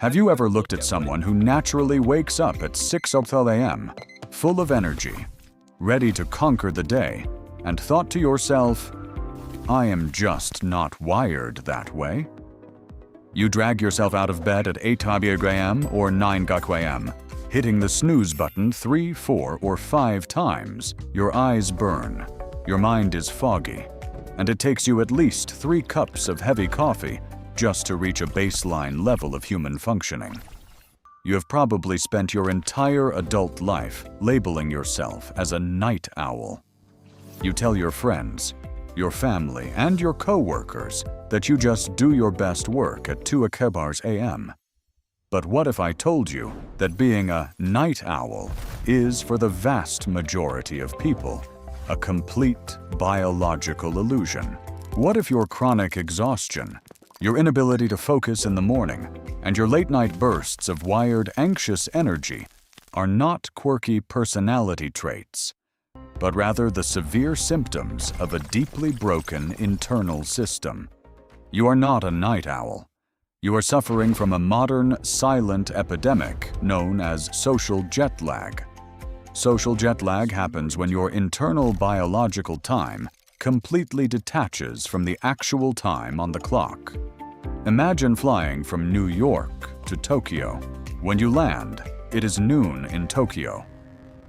Have you ever looked at someone who naturally wakes up at 6 a.m., full of energy, ready to conquer the day, and thought to yourself, I am just not wired that way? You drag yourself out of bed at 8 a.m. or 9 a.m., hitting the snooze button 3, 4, or 5 times. Your eyes burn, your mind is foggy, and it takes you at least 3 cups of heavy coffee just to reach a baseline level of human functioning. You have probably spent your entire adult life labeling yourself as a night owl. You tell your friends, your family, and your co-workers that you just do your best work at 2 a.m. But what if I told you that being a night owl is, for the vast majority of people, a complete biological illusion? What if your chronic exhaustion, your inability to focus in the morning, and your late-night bursts of wired, anxious energy are not quirky personality traits, but rather the severe symptoms of a deeply broken internal system? You are not a night owl. You are suffering from a modern, silent epidemic known as social jet lag. Social jet lag happens when your internal biological time completely detaches from the actual time on the clock. Imagine flying from New York to Tokyo. When you land, it is noon in Tokyo,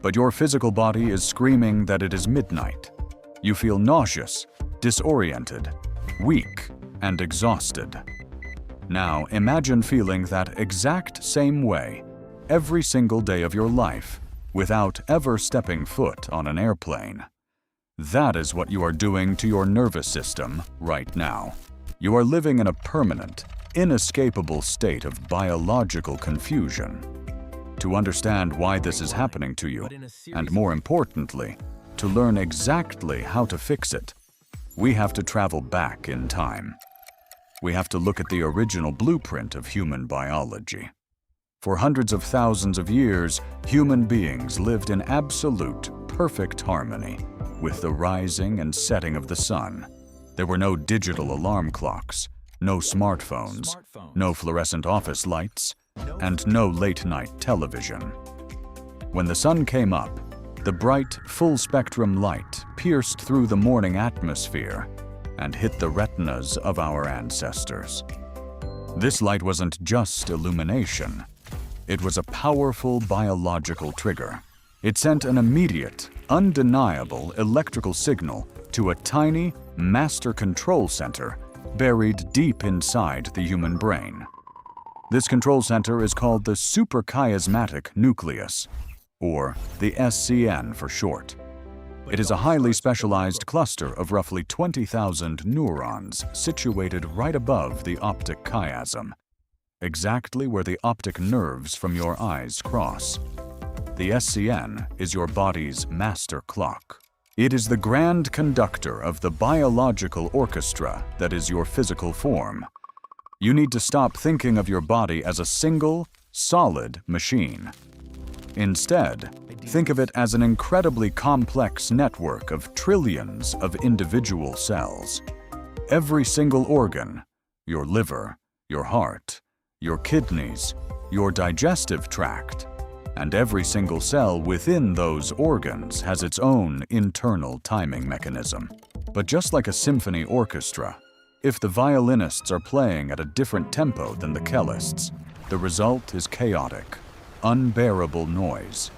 but your physical body is screaming that it is midnight. You feel nauseous, disoriented, weak, and exhausted. Now imagine feeling that exact same way every single day of your life without ever stepping foot on an airplane. That is what you are doing to your nervous system right now. You are living in a permanent, inescapable state of biological confusion. To understand why this is happening to you, and more importantly, to learn exactly how to fix it, we have to travel back in time. We have to look at the original blueprint of human biology. For hundreds of thousands of years, human beings lived in absolute, perfect harmony with the rising and setting of the sun. There were no digital alarm clocks, no smartphones, no fluorescent office lights, and no late-night television. When the sun came up, the bright, full-spectrum light pierced through the morning atmosphere and hit the retinas of our ancestors. This light wasn't just illumination. It was a powerful biological trigger. It sent an immediate, undeniable electrical signal to a tiny, master control center buried deep inside the human brain. This control center is called the Suprachiasmatic Nucleus, or the SCN for short. It is a highly specialized cluster of roughly 20,000 neurons situated right above the optic chiasm, exactly where the optic nerves from your eyes cross. The SCN is your body's master clock. It is the grand conductor of the biological orchestra that is your physical form. You need to stop thinking of your body as a single, solid machine. Instead, think of it as an incredibly complex network of trillions of individual cells. Every single organ, your liver, your heart, your kidneys, your digestive tract, and every single cell within those organs has its own internal timing mechanism. But just like a symphony orchestra, if the violinists are playing at a different tempo than the cellists, the result is chaotic, unbearable noise.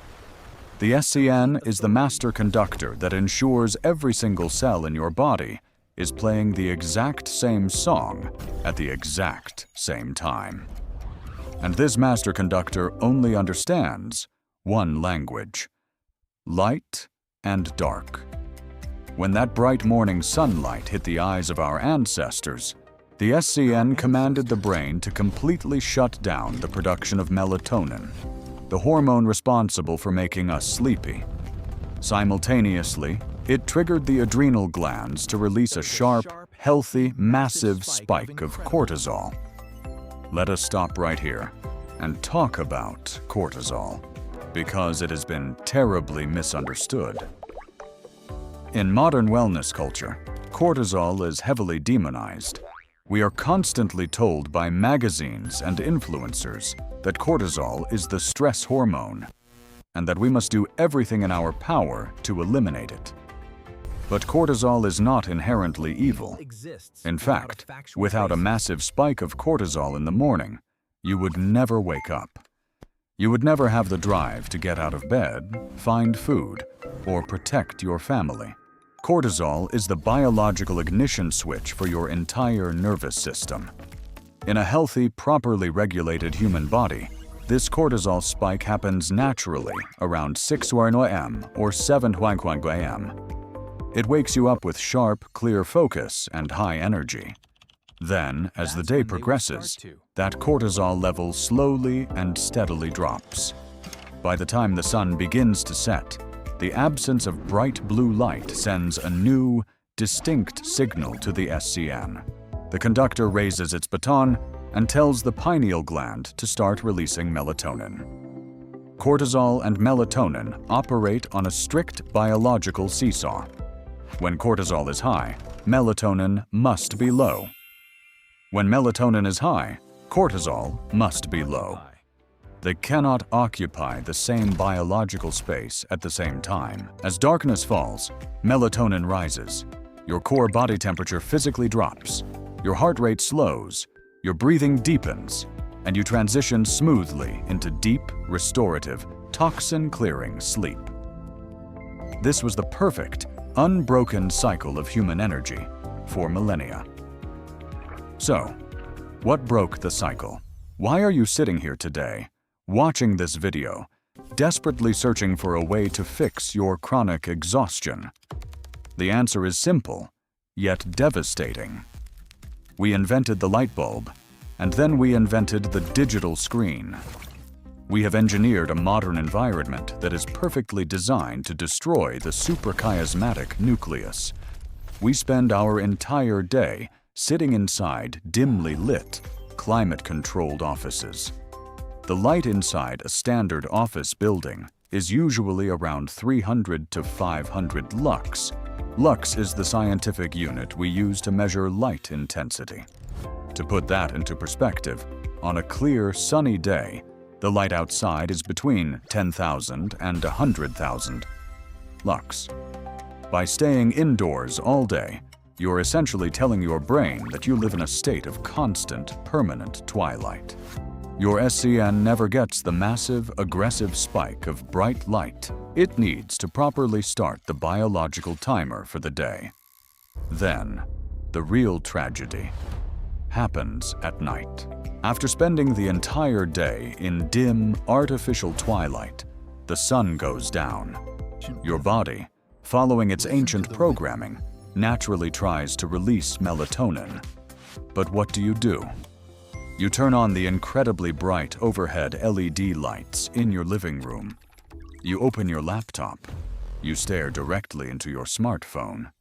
The SCN is the master conductor that ensures every single cell in your body is playing the exact same song at the exact same time. And this master conductor only understands one language: light and dark. When that bright morning sunlight hit the eyes of our ancestors, the SCN commanded the brain to completely shut down the production of melatonin, the hormone responsible for making us sleepy. Simultaneously, it triggered the adrenal glands to release a sharp, healthy, massive spike of cortisol. Let us stop right here and talk about cortisol, because it has been terribly misunderstood. In modern wellness culture, cortisol is heavily demonized. We are constantly told by magazines and influencers that cortisol is the stress hormone, and that we must do everything in our power to eliminate it. But cortisol is not inherently evil. In fact, without a massive spike of cortisol in the morning, you would never wake up. You would never have the drive to get out of bed, find food, or protect your family. Cortisol is the biological ignition switch for your entire nervous system. In a healthy, properly regulated human body, this cortisol spike happens naturally around 6 a.m. or 7 a.m. It wakes you up with sharp, clear focus and high energy. Then, as the day progresses, that cortisol level slowly and steadily drops. By the time the sun begins to set, the absence of bright blue light sends a new, distinct signal to the SCN. The conductor raises its baton and tells the pineal gland to start releasing melatonin. Cortisol and melatonin operate on a strict biological seesaw. When cortisol is high, melatonin must be low. When melatonin is high, cortisol must be low. They cannot occupy the same biological space at the same time. As darkness falls, melatonin rises. Your core body temperature physically drops. Your heart rate slows. Your breathing deepens, and you transition smoothly into deep, restorative, toxin-clearing sleep. This was the perfect, unbroken cycle of human energy for millennia. So, what broke the cycle? Why are you sitting here today, watching this video, desperately searching for a way to fix your chronic exhaustion? The answer is simple, yet devastating. We invented the light bulb, and then we invented the digital screen. We have engineered a modern environment that is perfectly designed to destroy the suprachiasmatic nucleus. We spend our entire day sitting inside dimly lit, climate-controlled offices. The light inside a standard office building is usually around 300 to 500 lux. Lux is the scientific unit we use to measure light intensity. To put that into perspective, on a clear, sunny day, the light outside is between 10,000 and 100,000 lux. By staying indoors all day, you're essentially telling your brain that you live in a state of constant, permanent twilight. Your SCN never gets the massive, aggressive spike of bright light it needs to properly start the biological timer for the day. Then, the real tragedy happens at night. After spending the entire day in dim, artificial twilight, the sun goes down. Your body, following its ancient programming, naturally tries to release melatonin. But what do? You turn on the incredibly bright overhead LED lights in your living room. You open your laptop. You stare directly into your smartphone.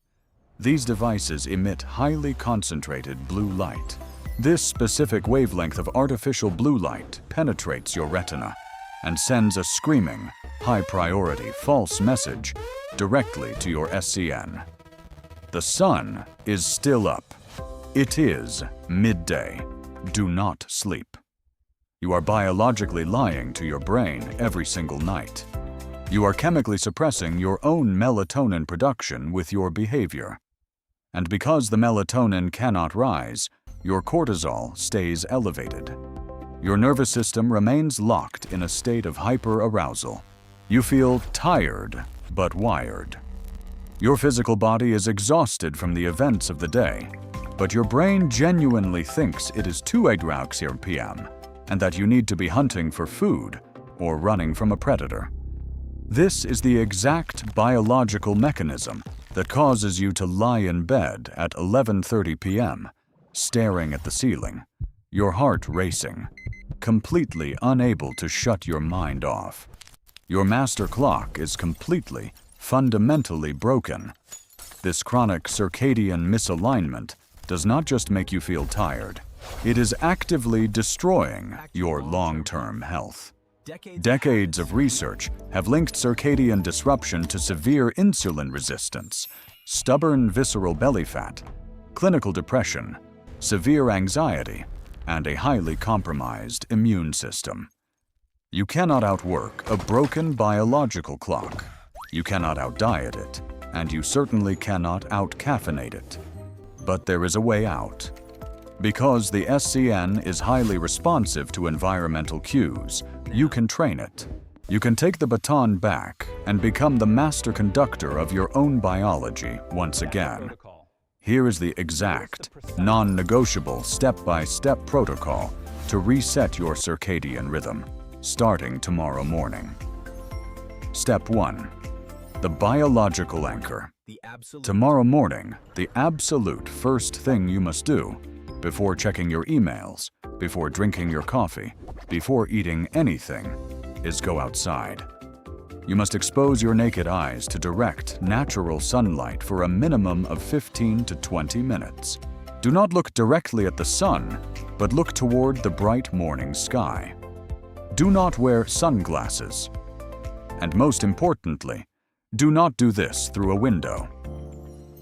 These devices emit highly concentrated blue light. This specific wavelength of artificial blue light penetrates your retina and sends a screaming, high-priority false message directly to your SCN. The sun is still up. It is midday. Do not sleep. You are biologically lying to your brain every single night. You are chemically suppressing your own melatonin production with your behavior. And because the melatonin cannot rise, your cortisol stays elevated. Your nervous system remains locked in a state of hyperarousal. You feel tired, but wired. Your physical body is exhausted from the events of the day, but your brain genuinely thinks it is 2 p.m. and that you need to be hunting for food or running from a predator. This is the exact biological mechanism that causes you to lie in bed at 11:30 p.m., staring at the ceiling, your heart racing, completely unable to shut your mind off. Your master clock is completely, fundamentally broken. This chronic circadian misalignment does not just make you feel tired, it is actively destroying your long-term health. Decades of research have linked circadian disruption to severe insulin resistance, stubborn visceral belly fat, clinical depression, severe anxiety, and a highly compromised immune system. You cannot outwork a broken biological clock. You cannot outdiet it, and you certainly cannot out-caffeinate it. But there is a way out. Because the SCN is highly responsive to environmental cues, you can train it. You can take the baton back and become the master conductor of your own biology once again. Here is the exact, non-negotiable step-by-step protocol to reset your circadian rhythm, starting tomorrow morning. Step 1. The biological anchor. Tomorrow morning, the absolute first thing you must do, before checking your emails, before drinking your coffee, before eating anything, is go outside. You must expose your naked eyes to direct, natural sunlight for a minimum of 15 to 20 minutes. Do not look directly at the sun, but look toward the bright morning sky. Do not wear sunglasses. And most importantly, do not do this through a window.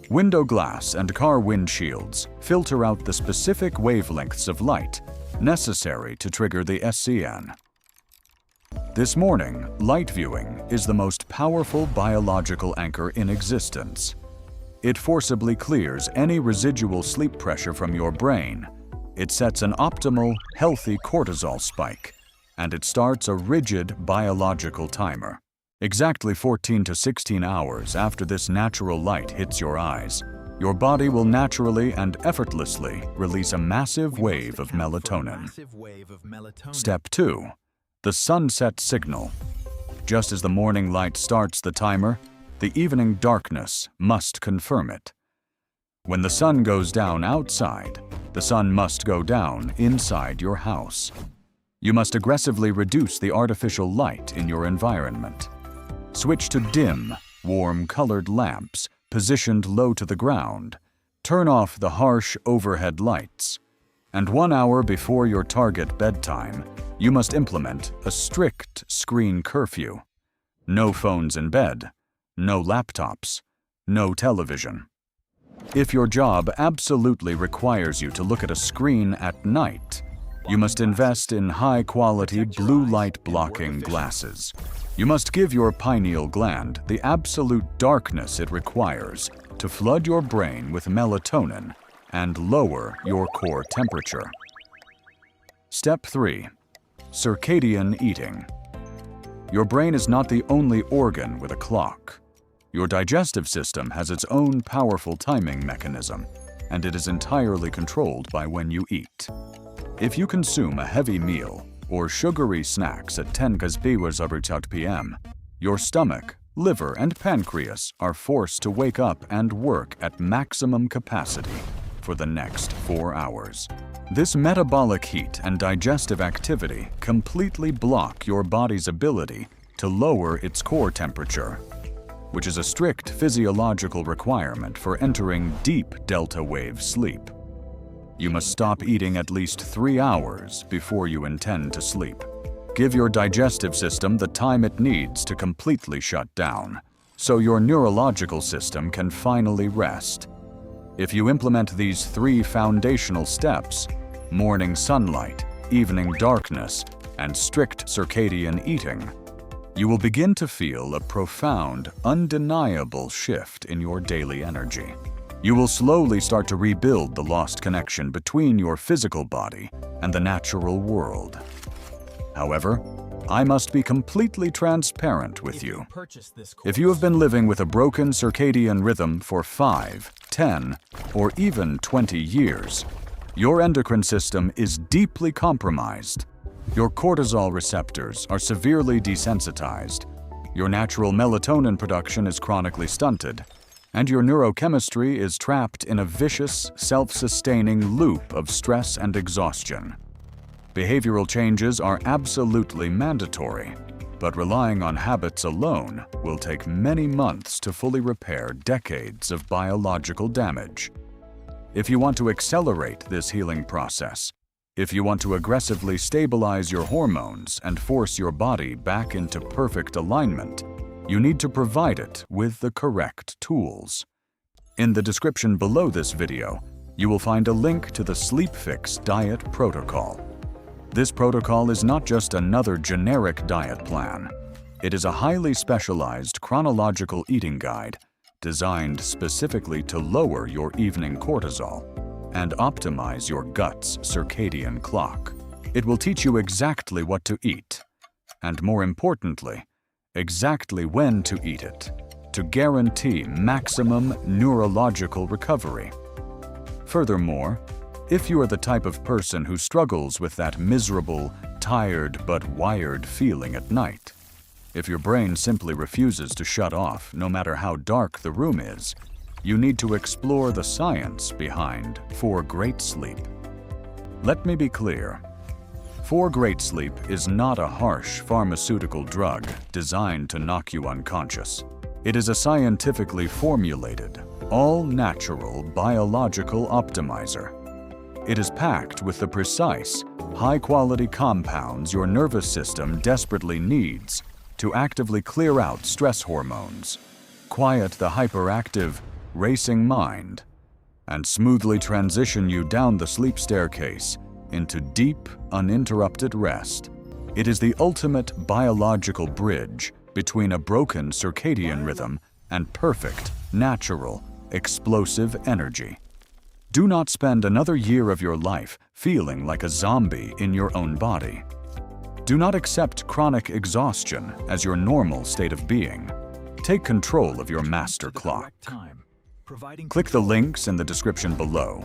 Window glass and car windshields filter out the specific wavelengths of light necessary to trigger the SCN. This morning, light viewing is the most powerful biological anchor in existence. It forcibly clears any residual sleep pressure from your brain. It sets an optimal, healthy cortisol spike, and it starts a rigid biological timer. Exactly 14 to 16 hours after this natural light hits your eyes, your body will naturally and effortlessly release a massive wave of melatonin. Step 2. The sunset signal. Just as the morning light starts the timer, the evening darkness must confirm it. When the sun goes down outside, the sun must go down inside your house. You must aggressively reduce the artificial light in your environment. Switch to dim, warm-colored lamps positioned low to the ground. Turn off the harsh overhead lights. And 1 hour before your target bedtime, you must implement a strict screen curfew. No phones in bed, no laptops, no television. If your job absolutely requires you to look at a screen at night, you must invest in high-quality blue light blocking glasses. You must give your pineal gland the absolute darkness it requires to flood your brain with melatonin and lower your core temperature. Step 3. Circadian eating. Your brain is not the only organ with a clock. Your digestive system has its own powerful timing mechanism, and it is entirely controlled by when you eat. If you consume a heavy meal or sugary snacks at 10 p.m., your stomach, liver, and pancreas are forced to wake up and work at maximum capacity for the next 4 hours. This metabolic heat and digestive activity completely block your body's ability to lower its core temperature, which is a strict physiological requirement for entering deep delta wave sleep. You must stop eating at least 3 hours before you intend to sleep. Give your digestive system the time it needs to completely shut down, so your neurological system can finally rest. If you implement these 3 foundational steps, morning sunlight, evening darkness, and strict circadian eating, you will begin to feel a profound, undeniable shift in your daily energy. You will slowly start to rebuild the lost connection between your physical body and the natural world. However, I must be completely transparent with you. If you have been living with a broken circadian rhythm for 5, 10, or even 20 years, your endocrine system is deeply compromised. Your cortisol receptors are severely desensitized, your natural melatonin production is chronically stunted, and your neurochemistry is trapped in a vicious, self-sustaining loop of stress and exhaustion. Behavioral changes are absolutely mandatory, but relying on habits alone will take many months to fully repair decades of biological damage. If you want to accelerate this healing process, if you want to aggressively stabilize your hormones and force your body back into perfect alignment, you need to provide it with the correct tools. In the description below this video, you will find a link to the Sleep Fix Diet Protocol. This protocol is not just another generic diet plan. It is a highly specialized chronological eating guide designed specifically to lower your evening cortisol and optimize your gut's circadian clock. It will teach you exactly what to eat, and more importantly, exactly when to eat it, to guarantee maximum neurological recovery. Furthermore, if you are the type of person who struggles with that miserable, tired but wired feeling at night, if your brain simply refuses to shut off no matter how dark the room is, you need to explore the science behind 4 Great Sleep. Let me be clear. 4 Great Sleep is not a harsh pharmaceutical drug designed to knock you unconscious. It is a scientifically formulated, all-natural biological optimizer. It is packed with the precise, high-quality compounds your nervous system desperately needs to actively clear out stress hormones, quiet the hyperactive, racing mind, and smoothly transition you down the sleep staircase into deep, uninterrupted rest. It is the ultimate biological bridge between a broken circadian rhythm and perfect, natural, explosive energy. Do not spend another year of your life feeling like a zombie in your own body. Do not accept chronic exhaustion as your normal state of being. Take control of your master clock. Click the links in the description below.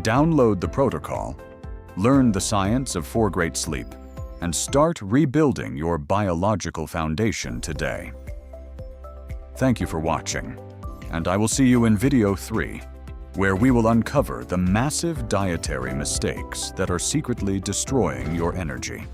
Download the protocol, learn the science of 4 Great Sleep, and start rebuilding your biological foundation today. Thank you for watching, and I will see you in video 3, where we will uncover the massive dietary mistakes that are secretly destroying your energy.